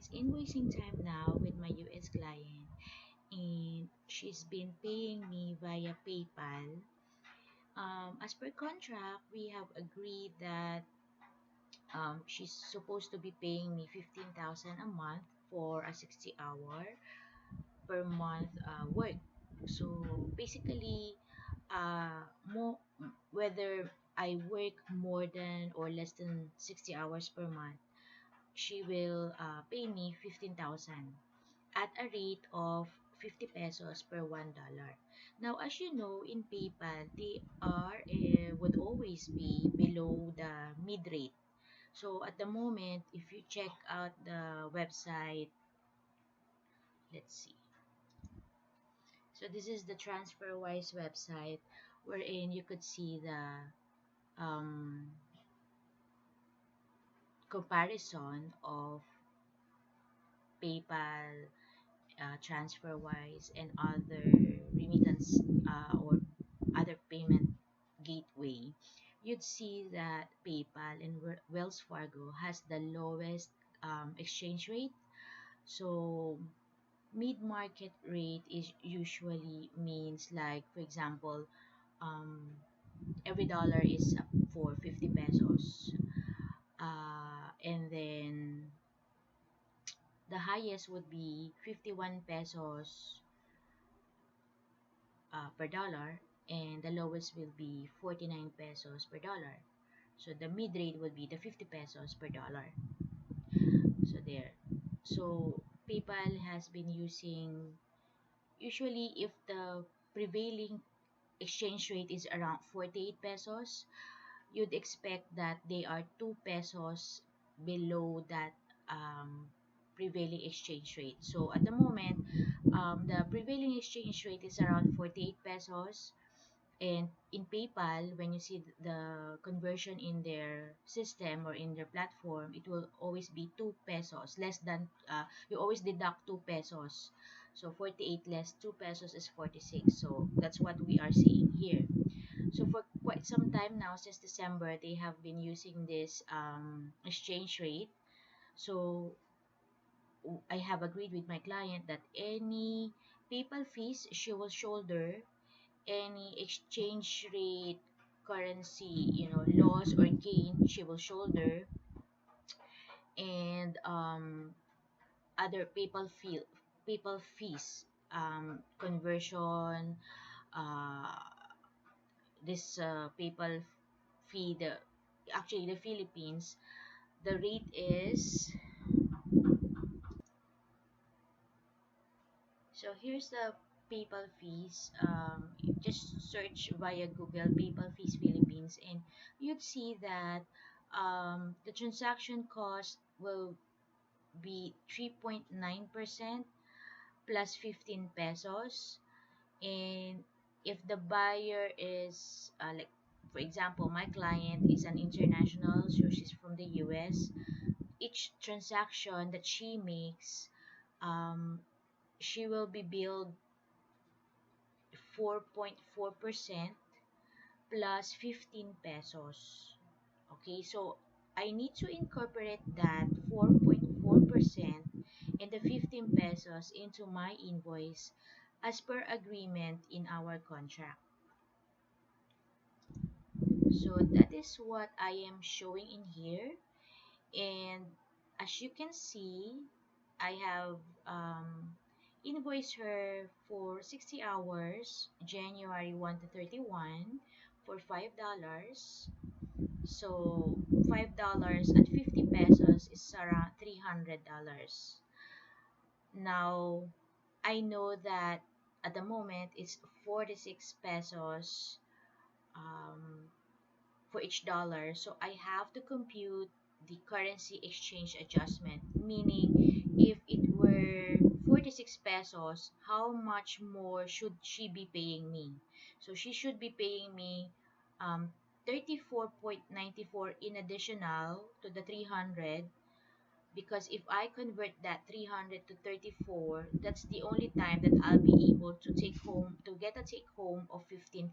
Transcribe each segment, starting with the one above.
it's invoicing time now with my US client, and she's been paying me via PayPal. As per contract, we have agreed that she's supposed to be paying me 15,000 a month for a 60-hour per month work. So basically, more whether I work more than or less than 60 hours per month, she will pay me 15,000 at a rate of 50 pesos per $1. Now, as you know, in PayPal, they are would always be below the mid rate. So at the moment, if you check out the website, let's see. So this is the TransferWise website wherein you could see the comparison of PayPal, TransferWise, and other remittance or other payment gateway. You'd see that PayPal and Wells Fargo has the lowest exchange rate. So mid-market rate is usually means like, for example, um, every dollar is up for 50 pesos, and then the highest would be 51 pesos per dollar, and the lowest will be 49 pesos per dollar. So the mid rate would be the 50 pesos per dollar. So there. So PayPal has been using, usually if the prevailing exchange rate is around 48 pesos, you'd expect that they are 2 pesos below that prevailing exchange rate. So at the moment, the prevailing exchange rate is around 48 pesos. And in PayPal, when you see the conversion in their system or in their platform, it will always be 2 pesos less than, you always deduct 2 pesos. So 48 less 2 pesos is 46. So that's what we are seeing here. So for quite some time now, since December, they have been using this exchange rate. So I have agreed with my client that any PayPal fees she will shoulder, any exchange rate currency, loss or gain she will shoulder, and other PayPal fees, conversion, uh, this PayPal fee, the actually the Philippines, the rate is, so here's the PayPal fees. You just search via Google PayPal fees Philippines, and you'd see that the transaction cost will be 3.9% plus 15 pesos. And if the buyer is like, for example, my client is an international, so she's from the US, each transaction that she makes, um, she will be billed 4.4% plus 15 pesos. Okay, so I need to incorporate that 4.4% and the 15 pesos into my invoice as per agreement in our contract. So that is what I am showing in here. And as you can see, I have invoiced her for 60 hours, January 1 to 31, for $5. So $5 at 50 pesos is around $300. Now, I know that at the moment it's 46 pesos um, for each dollar. So I have to compute the currency exchange adjustment, meaning if it were 46 pesos, how much more should she be paying me? So she should be paying me um, 34.94 in additional to the 300, because if I convert that 300 to 34, that's the only time that I'll be able to get a take home of 15,000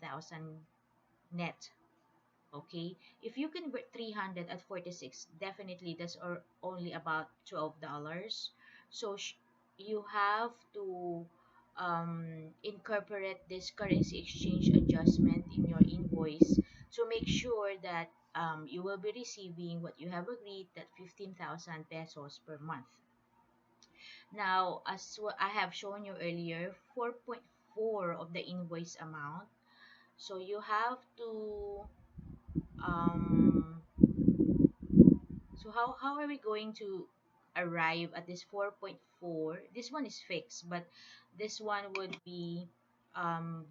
net. Okay, if you convert 300 at 46, definitely that's only about $12. So you have to incorporate this currency exchange adjustment in your invoice to make sure that you will be receiving what you have agreed, that 15,000 pesos per month. Now, as I have shown you earlier, 4.4 of the invoice amount. So you have to um, so how are we going to arrive at this 4.4? This one is fixed, but this one would be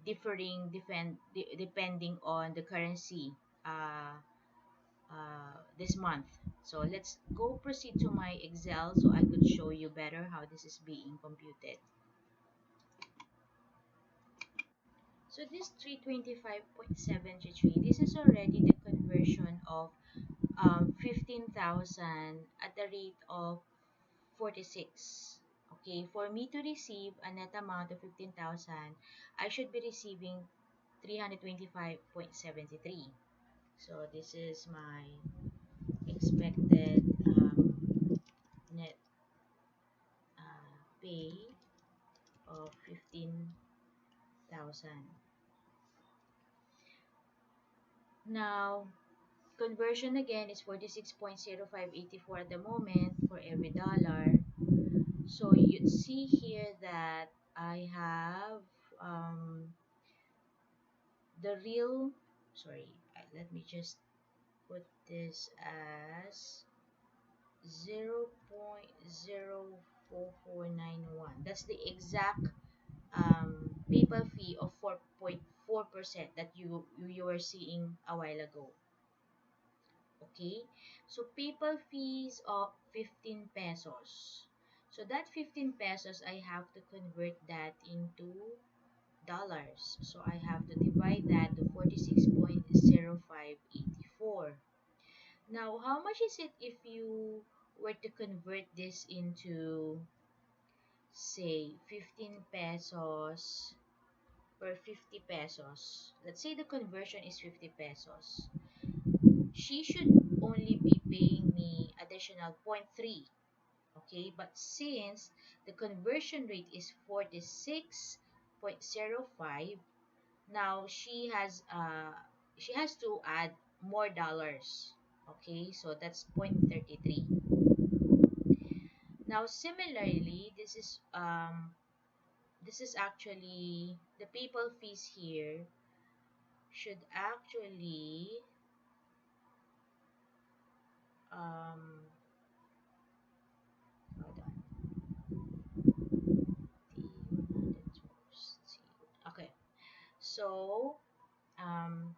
differing depending on the currency uh, this month. So let's go proceed to my Excel so I could show you better how this is being computed. So this 325.733, this is already the conversion of 15,000 at the rate of 46. Okay, for me to receive a net amount of 15,000, I should be receiving 325.73. So this is my expected net pay of 15,000. Now, conversion again is 46.0584 at the moment for every dollar. So you see here that I have the real, sorry, let me just put this as 0.04491. That's the exact PayPal fee of 4.4% that you were seeing a while ago. Okay, so PayPal fees of 15 pesos. So that 15 pesos, I have to convert that into dollars. So I have to divide that to 46.0584. Now, how much is it if you were to convert this into, say, 15 pesos per 50 pesos? Let's say the conversion is 50 pesos. She should only be paying me additional point 0.3. Okay, but since the conversion rate is 46.05, now she has to add more dollars. Okay, so that's 0.33. Now similarly, this is actually the PayPal fees here should actually um hold on. Okay, so um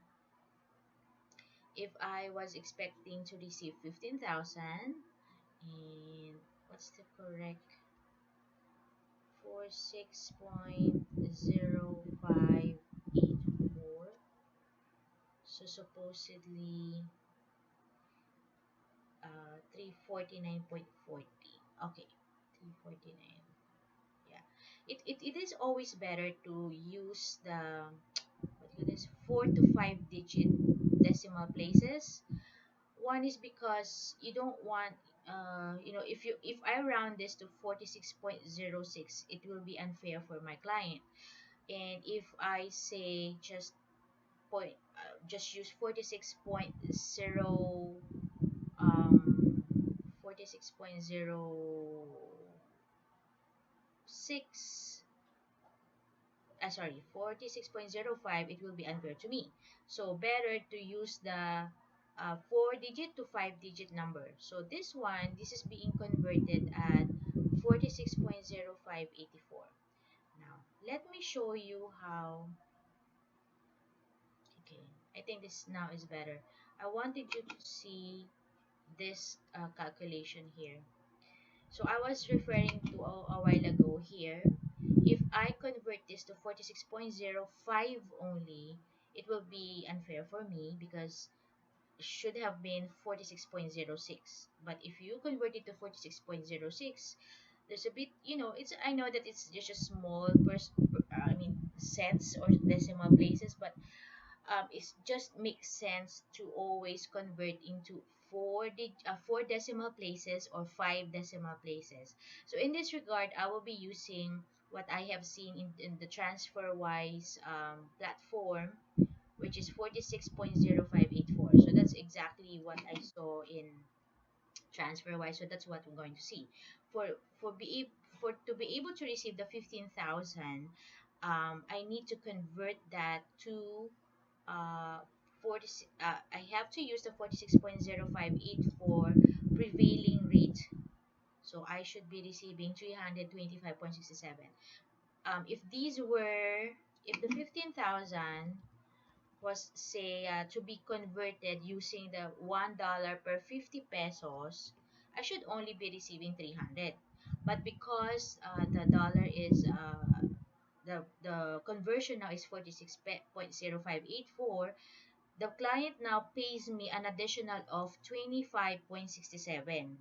if I was expecting to receive 15,000, and what's the correct 46.0584, so supposedly 349.40. Okay, 349. Yeah, it is always better to use the what it is 4 to 5 digit decimal places. One is because you don't want if I round this to 46.06, it will be unfair for my client. And if I say just use 46.0 um 46.06, sorry, 46.05, it will be unfair to me. So better to use the 4 digit to 5 digit number. So this is being converted at 46.0584. Now let me show you how. Okay, I think this now is better. I wanted you to see this calculation here. So I was referring to a while ago here. If I convert this to 46.05 only, it will be unfair for me because it should have been 46.06. But if you convert it to 46.06, there's a bit, it's I know that it's just a small cents or decimal places, but it just makes sense to always convert into four decimal places or five decimal places. So in this regard, I will be using what I have seen in the TransferWise platform, which is 46.0584. So that's exactly what I saw in TransferWise. So that's what we're going to see. For for be for to be able to receive the 15,000, I need to convert that to 40. I have to use the 46.0584 prevailing rate. So I should be receiving 325.67. If these were, if the 15,000 was say to be converted using the $1 per 50 pesos, I should only be receiving 300. But because the dollar is the conversion now is 46.0584, the client now pays me an additional of 25.67,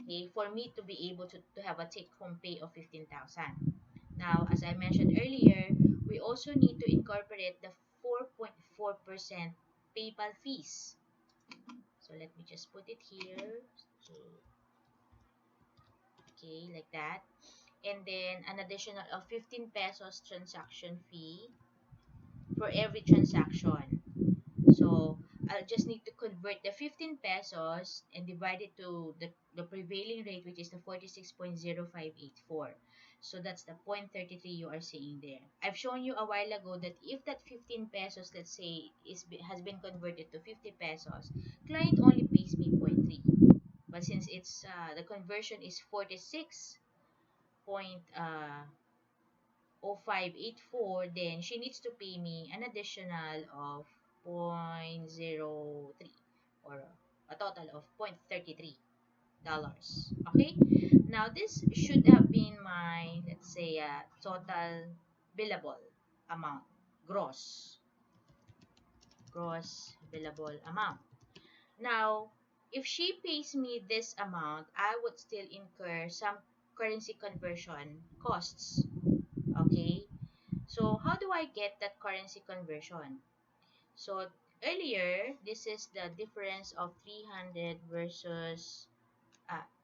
okay, for me to be able to have a take-home pay of 15,000. Now, as I mentioned earlier, we also need to incorporate the 4.4% PayPal fees. So let me just put it here. So, okay, like that. And then an additional of 15 pesos transaction fee for every transaction. So I'll just need to convert the 15 pesos and divide it to the prevailing rate, which is the 46.0584. So that's the 0.33 you are seeing there. I've shown you a while ago that if that 15 pesos, let's say, has been converted to 50 pesos, client only pays me zero point 0.3. But since it's the conversion is 46.0584, then she needs to pay me an additional of 0.03, or a total of 0.33 dollars. Okay, now this should have been my, let's say, total billable amount, gross billable amount. Now, if she pays me this amount, I would still incur some currency conversion costs. Okay, so how do I get that currency conversion? So earlier, this is the difference of 300 versus,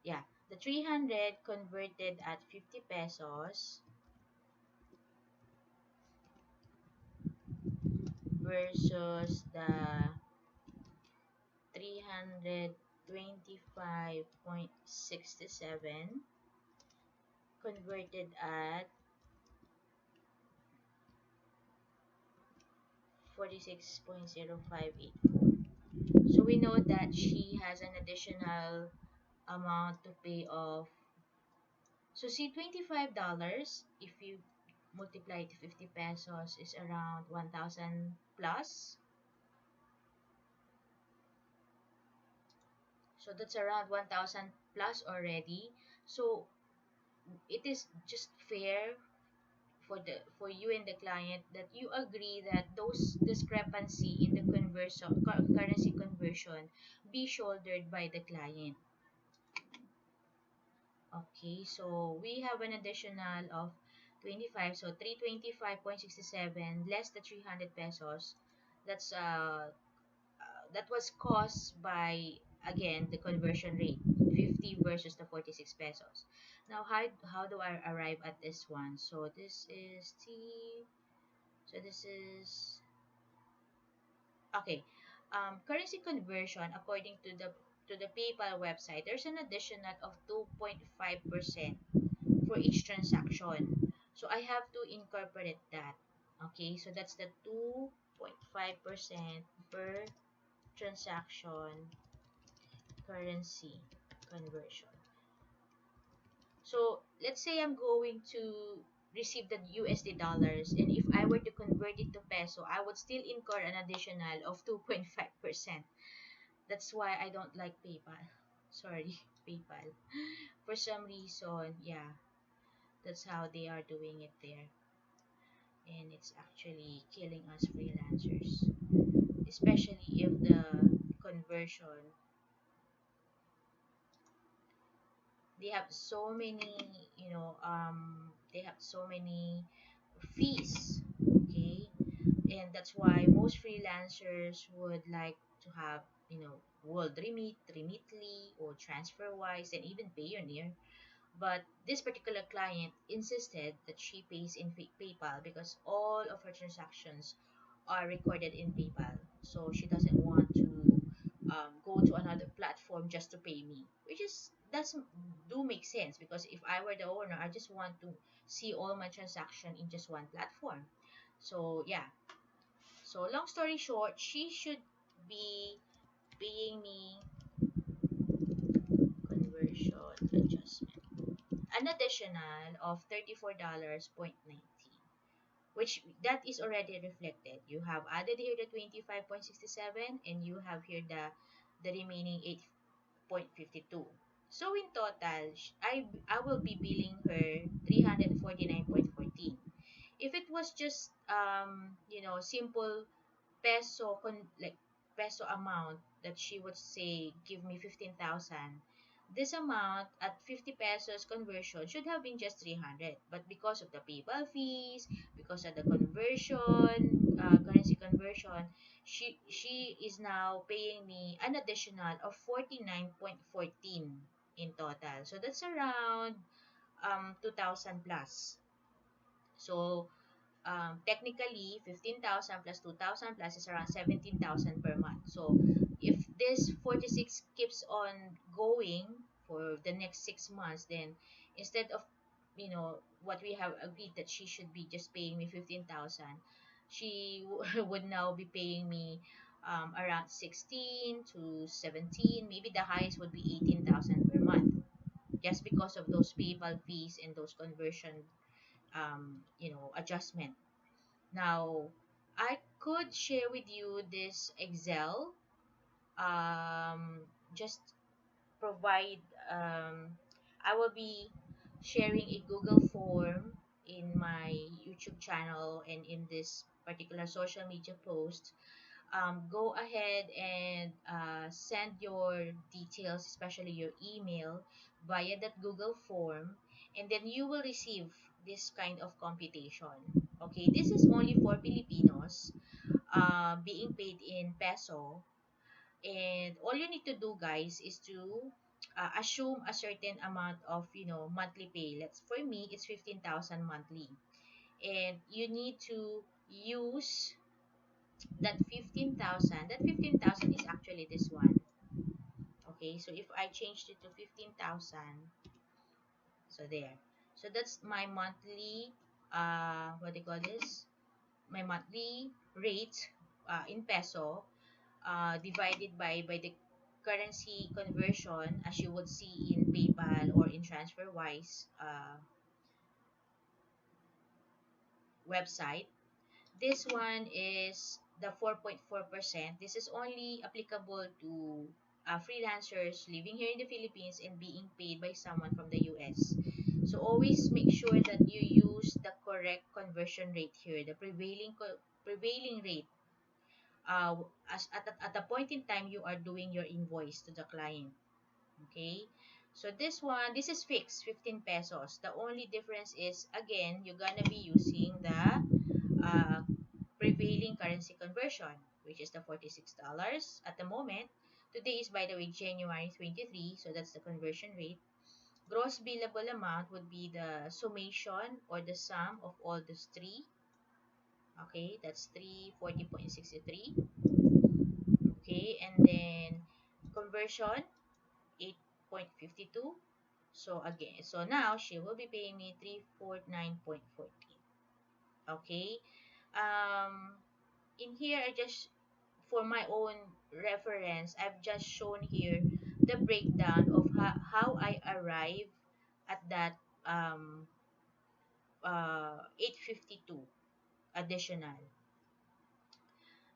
yeah, the 300 converted at 50 pesos versus the 325.67 converted at 46.0584. So we know that she has an additional amount to pay of, so see, $25, if you multiply it to 50 pesos, is around 1,000 plus. So that's around 1,000 plus already. So it is just fair for you and the client that you agree that those discrepancy in the currency conversion be shouldered by the client. Okay, so we have an additional of 25, so 325.67 less the 300 pesos. That's that was caused by, again, the conversion rate, 50 versus the 46 pesos. Now how do I arrive at this one? So this is okay. Currency conversion, according to the PayPal website, there's an additional of 2.5% for each transaction. So I have to incorporate that. Okay, so that's the 2.5% per transaction currency conversion. So let's say I'm going to receive the USD dollars, and if I were to convert it to peso, I would still incur an additional of 2.5%. That's why I don't like PayPal. Sorry, PayPal. For some reason, yeah, that's how they are doing it there. And it's actually killing us freelancers, especially if the conversion, they have so many, they have so many fees. Okay, and that's why most freelancers would like to have, would Remitly, or TransferWise, and even Payoneer. But this particular client insisted that she pays in PayPal because all of her transactions are recorded in PayPal. So she doesn't want to go to another platform just to pay me, which is doesn't do make sense, because if I were the owner, I just want to see all my transaction in just one platform. So yeah. So long story short, she should be paying me conversion adjustment an additional of $34.90, which that is already reflected. You have added here the 25.67, and you have here the remaining 8.52. So in total, I will be billing her 349.14. If it was just simple like peso amount, that she would say give me 15,000, this amount at 50 pesos conversion should have been just 300, but because of the PayPal fees, because of the currency conversion, she is now paying me an additional of 49.14 in total. So that's around 2,000 plus. So technically 15,000 plus 2,000 plus is around 17,000 per month. So if this 46 keeps on going for the next 6 months, then instead of what we have agreed that she should be just paying me 15,000, she would now be paying me around 16 to 17, maybe the highest would be 18,000 per month, just because of those PayPal fees and those conversion adjustment. Now, I could share with you this Excel. Just provide, I will be sharing a Google form in my YouTube channel and in this particular social media post. Go ahead and send your details, especially your email, via that Google form, and then you will receive this kind of computation. Okay, this is only for Filipinos, being paid in peso, and all you need to do, guys, is to assume a certain amount of monthly pay. Let's For me, it's 15,000 monthly, and you need to use that 15,000 is actually this one. Okay, so if I changed it to 15,000, so there. So that's my monthly, what do you call this? My monthly rate in peso, divided by the currency conversion, as you would see in PayPal or in TransferWise website. This one is the 4.4%. This is only applicable to freelancers living here in the Philippines and being paid by someone from the US. So always make sure that you use the correct conversion rate here, the prevailing rate, uh, at the point in time you are doing your invoice to the client. Okay, so this is fixed, 15 pesos. The only difference is, again, you're gonna be using the uh, prevailing currency conversion, which is the $46 at the moment. Today is, by the way, January 23, so that's the conversion rate. Gross billable amount would be the summation or the sum of all those three. Okay, that's 340.63. Okay, and then conversion 8.52. So again, so now she will be paying me 349.14. Okay. Um, in here, for my own reference, I've just shown here the breakdown of how I arrive at that 852 additional.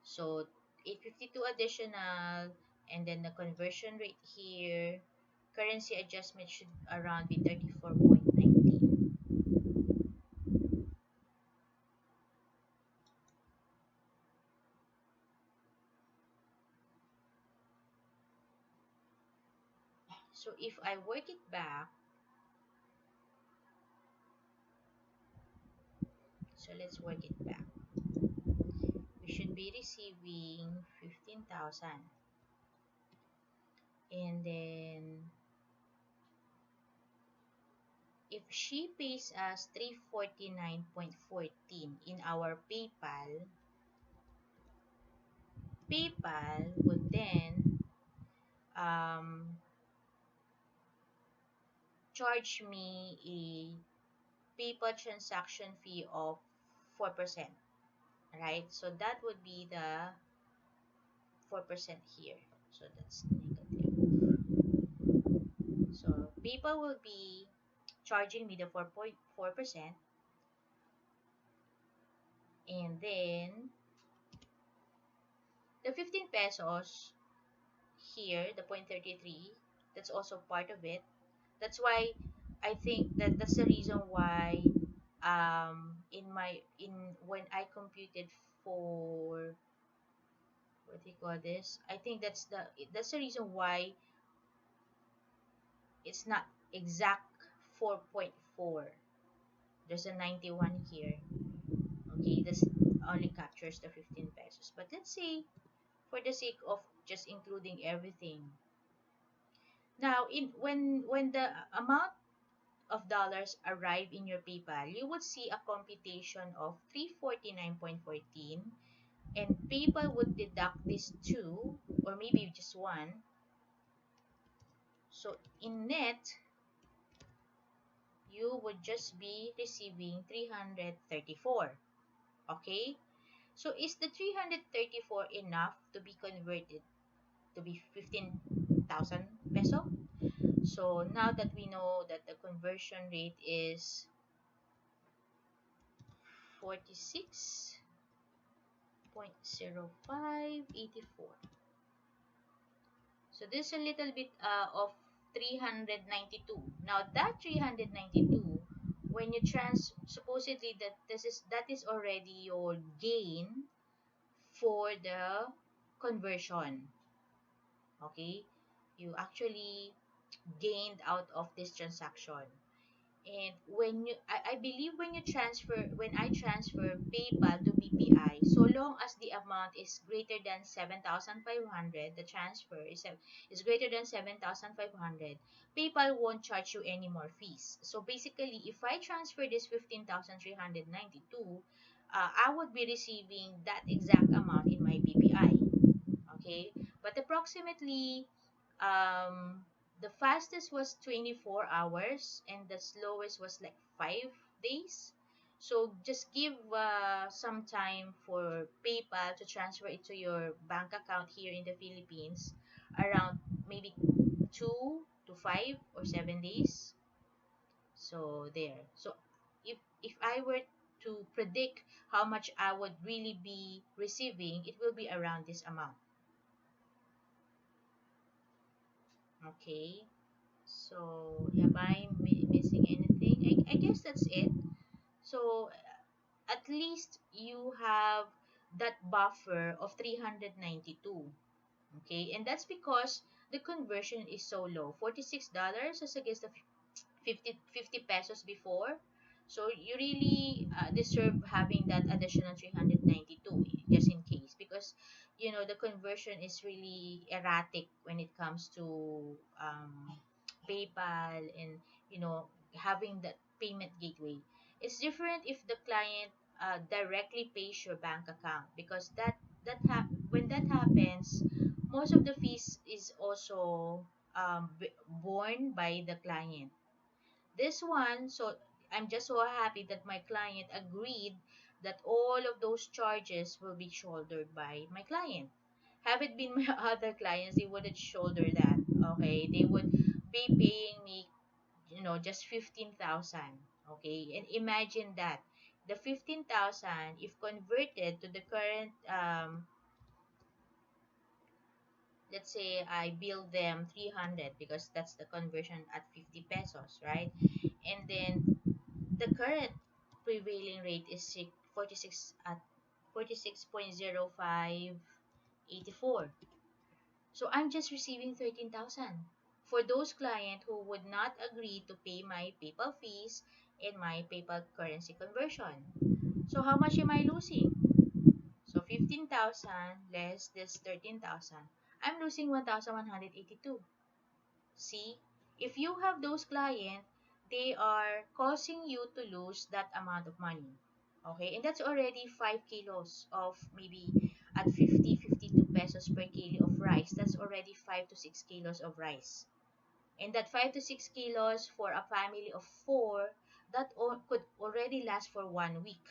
So 852 additional, and then the conversion rate here, currency adjustment should around be 34.19. So if I work it back, so let's work it back. We should be receiving 15,000. And then if she pays us 349.14 in our PayPal would then um, charge me a PayPal transaction fee of 4%, right? So that would be the 4% here. So that's negative. So PayPal will be charging me the 4.4%, and then the 15 pesos here, the 0.33, that's also part of it. That's why I think that's the reason why in when I computed for what do you call this, I think that's the reason why it's not exact 4.4. There's a 91 here. Okay, this only captures the 15 pesos, but let's say for the sake of just including everything, now in when the amount of dollars arrive in your PayPal, you would see a computation of 349.14, and PayPal would deduct this two or maybe just one. So in net, you would just be receiving 334. Okay? So is the 334 enough to be converted to be 15,000 peso? So now that we know that the conversion rate is 46.0584. So this is a little bit of 392. Now that 392, when you supposedly that is already your gain for the conversion. Okay? You actually gained out of this transaction. And I believe when I transfer PayPal to BPI, so long as the amount is greater than 7,500, the transfer is greater than 7,500, PayPal won't charge you any more fees. So basically, if I transfer this 15,392, I would be receiving that exact amount in my BPI. Okay, but approximately um the fastest was 24 hours and the slowest was like 5 days. So just give some time for PayPal to transfer it to your bank account here in the Philippines, around maybe 2 to 5 or 7 days. So there, so if I were to predict how much I would really be receiving, it will be around this amount. Okay, so am I missing anything? I guess that's it. So at least you have that buffer of 392. Okay, and that's because the conversion is so low, $46 as against the 50 pesos before. So you really deserve having that additional 392 just in case, because the conversion is really erratic when it comes to PayPal, and having that payment gateway. It's different if the client directly pays your bank account, because when that happens, most of the fees is also borne by the client. This one, so I'm just so happy that my client agreed that all of those charges will be shouldered by my client. Have it been my other clients, they wouldn't shoulder that. Okay, they would be paying me, just 15,000. Okay, and imagine that the 15,000, if converted to the current, let's say I bill them 300 because that's the conversion at 50 pesos, right? And then the current prevailing rate is 46 at 46.0584. So I'm just receiving 13,000 for those clients who would not agree to pay my PayPal fees and my PayPal currency conversion. So how much am I losing? So 15,000 less this 13,000. I'm losing 1,182. See, if you have those clients, they are causing you to lose that amount of money. Okay, and that's already 5 kilos of maybe at 50, 52 pesos per kilo of rice. That's already 5 to 6 kilos of rice. And that 5 to 6 kilos for a family of four, that could already last for 1 week.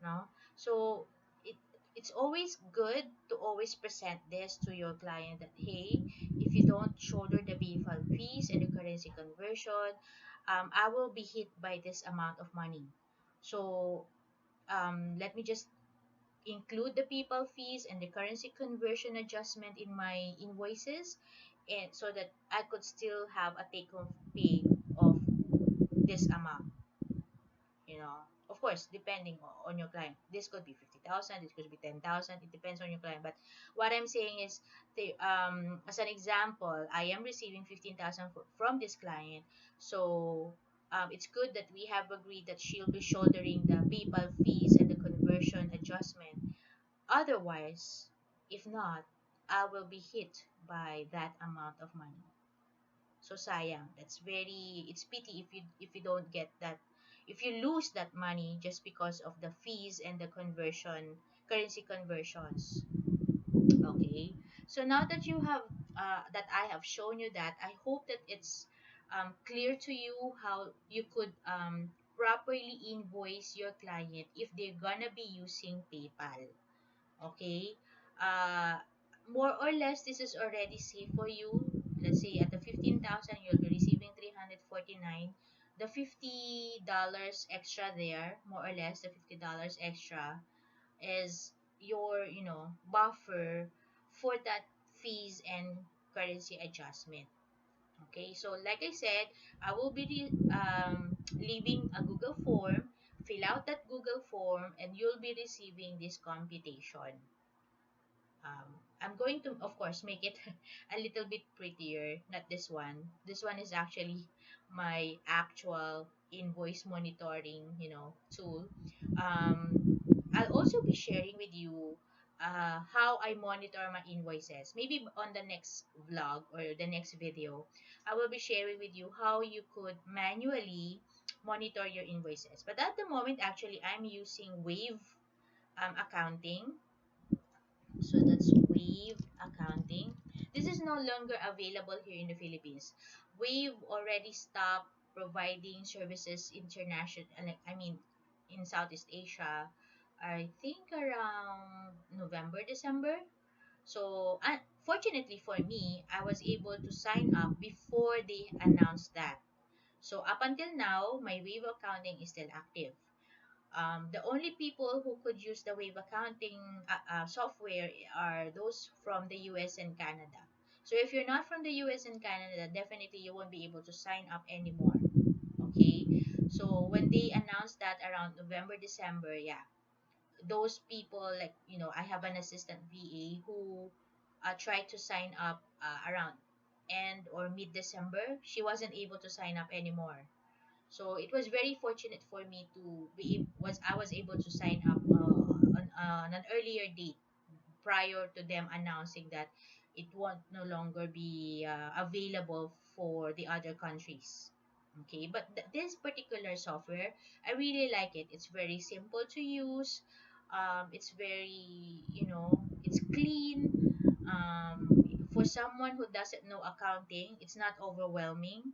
No? So it it's always good to always present this to your client that hey, if you don't shoulder the PayPal fees and the currency conversion, I will be hit by this amount of money. So let me just include the PayPal fees and the currency conversion adjustment in my invoices, and so that I could still have a take home pay of this amount. Of course, depending on your client, this could be 50,000, this could be 10,000. It depends on your client. But what I'm saying is, as an example, I am receiving 15,000 from this client. So it's good that we have agreed that she'll be shouldering the PayPal fees and the conversion adjustment. Otherwise, if not, I will be hit by that amount of money. So sayang. It's pity if you don't get that, if you lose that money just because of the fees and the currency conversions. Okay. So now that you have that I have shown you that, I hope that it's clear to you how you could properly invoice your client if they're gonna be using PayPal. Okay, uh, more or less this is already safe for you. Let's say at the 15,000 you'll be receiving 349. The $50 extra there, more or less the $50 extra, is your buffer for that fees and currency adjustment. Okay, so like I said, I will be leaving a Google form. Fill out that Google form and you'll be receiving this computation. um, I'm going to, of course, make it a little bit prettier. Not this one. This one is actually my actual invoice monitoring, tool. I'll also be sharing with you how I monitor my invoices. Maybe on the next vlog or the next video, I will be sharing with you how you could manually monitor your invoices. But at the moment, actually, I'm using Wave accounting. So that's Wave Accounting. This is no longer available here in the Philippines. Wave already stopped providing services international, like I mean, in Southeast Asia. I think around November, December. So, fortunately for me, I was able to sign up before they announced that. So up until now, my Wave accounting is still active. The only people who could use the Wave accounting software are those from the US and Canada. So if you're not from the US and Canada, definitely you won't be able to sign up anymore. Okay? So when they announced that around November, December, yeah, those people, like, I have an assistant VA who tried to sign up around end or mid December. She wasn't able to sign up anymore. So it was very fortunate for me to was I was able to sign up on an earlier date prior to them announcing that it won't no longer be available for the other countries. Okay, but this particular software, I really like it. It's very simple to use. It's very, it's clean. For someone who doesn't know accounting, it's not overwhelming.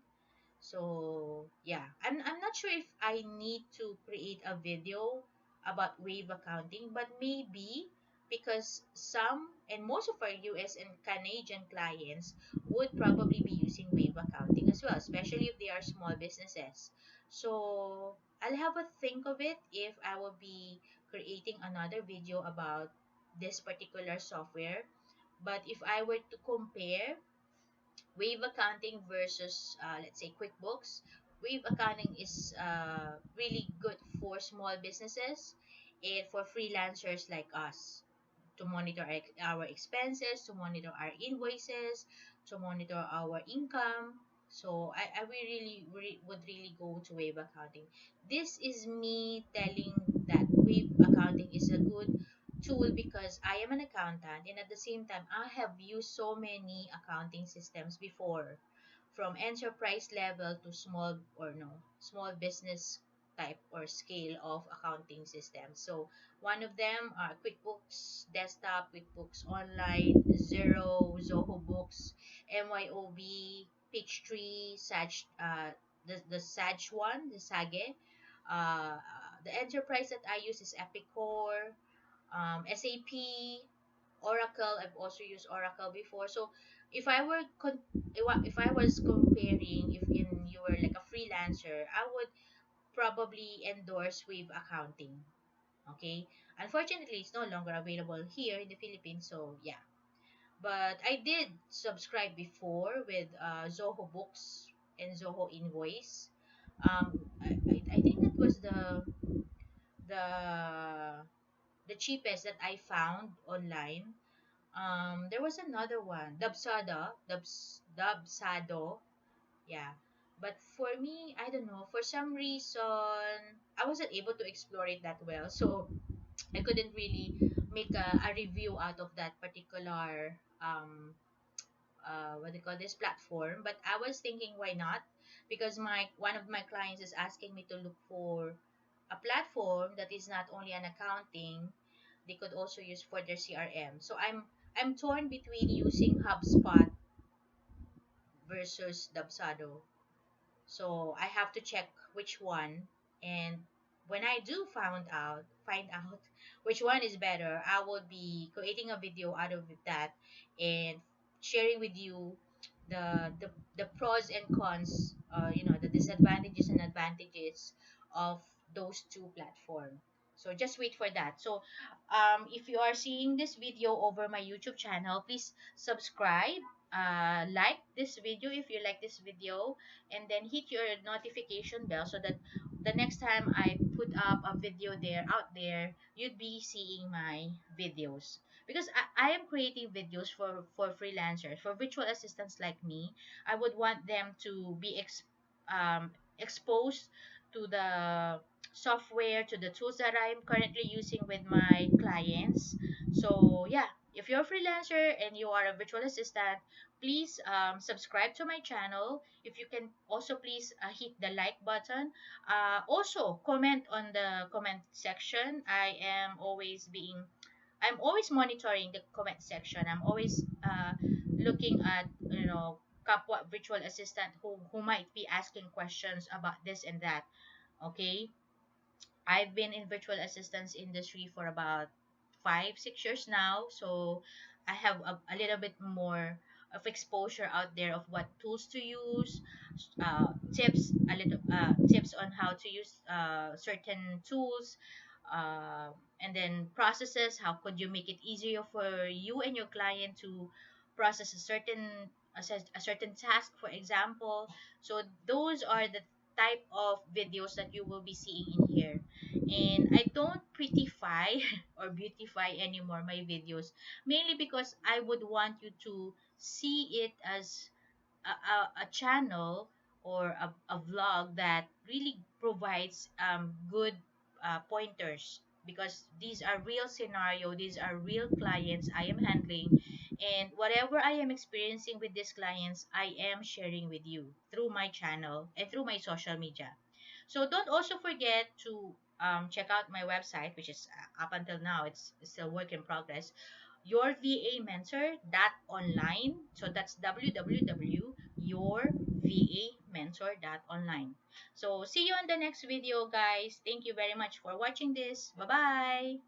So yeah, I'm not sure if I need to create a video about Wave accounting, but maybe because some and most of our US and Canadian clients would probably be using Wave accounting as well, especially if they are small businesses. So I'll have a think of it if I will be creating another video about this particular software. But if I were to compare Wave accounting versus, let's say, QuickBooks. Wave accounting is really good for small businesses and for freelancers like us to monitor our expenses, to monitor our invoices, to monitor our income. So I would really go to Wave accounting. This is me telling that Wave accounting is a good tool because I am an accountant, and at the same time I have used so many accounting systems before, from enterprise level to small or no small business type or scale of accounting systems. So one of them are QuickBooks Desktop, QuickBooks Online, Zero, Zoho Books, MYOB, Peachtree, Sage, the Sage one, the Sage. The enterprise that I use is Epicor, SAP, Oracle. I've also used Oracle before. So if I were if I was comparing, if you were like a freelancer, I would probably endorse Wave Accounting. Okay, unfortunately, it's no longer available here in the Philippines. So yeah, but I did subscribe before with Zoho Books and Zoho Invoice. I think that was the the cheapest that I found online. There was another one, Dubsado, yeah. But for me, I don't know. For some reason, I wasn't able to explore it that well, so I couldn't really make a review out of that particular what do you call this platform. But I was thinking, why not? Because my one of my clients is asking me to look for a platform that is not only an accounting, they could also use for their CRM. So I'm torn between using HubSpot versus Dubsado. So I have to check which one, and when I do find out which one is better, I will be creating a video out of that and sharing with you the pros and cons, the disadvantages and advantages of those two platforms. So just wait for that. So if you are seeing this video over my YouTube channel, please subscribe, like this video if you like this video, and then hit your notification bell so that the next time I put up a video there out there, you'd be seeing my videos. Because I am creating videos for freelancers, for virtual assistants like me. I would want them to be exposed to the software, to the tools that I'm currently using with my clients. So yeah, if you're a freelancer and you are a virtual assistant, please subscribe to my channel. If you can also please hit the like button. Also comment on the comment section. I'm always monitoring the comment section. I'm always looking at kapwa virtual assistant who might be asking questions about this and that. Okay, I've been in virtual assistance industry for about 5 6 years now, so I have a little bit more of exposure out there of what tools to use, tips on how to use certain tools, and then processes. How could you make it easier for you and your client to process a certain task, for example? So those are the type of videos that you will be seeing in here. And I don't prettify or beautify anymore my videos, mainly because I would want you to see it as a channel or a vlog that really provides good pointers, because these are real scenario, these are real clients I am handling, and whatever I am experiencing with these clients I am sharing with you through my channel and through my social media. So don't also forget to check out my website, which is up until now it's still work in progress, yourvamentor.online. So that's www.yourvamentor.online. So see you on the next video, guys. Thank you very much for watching this. Bye bye.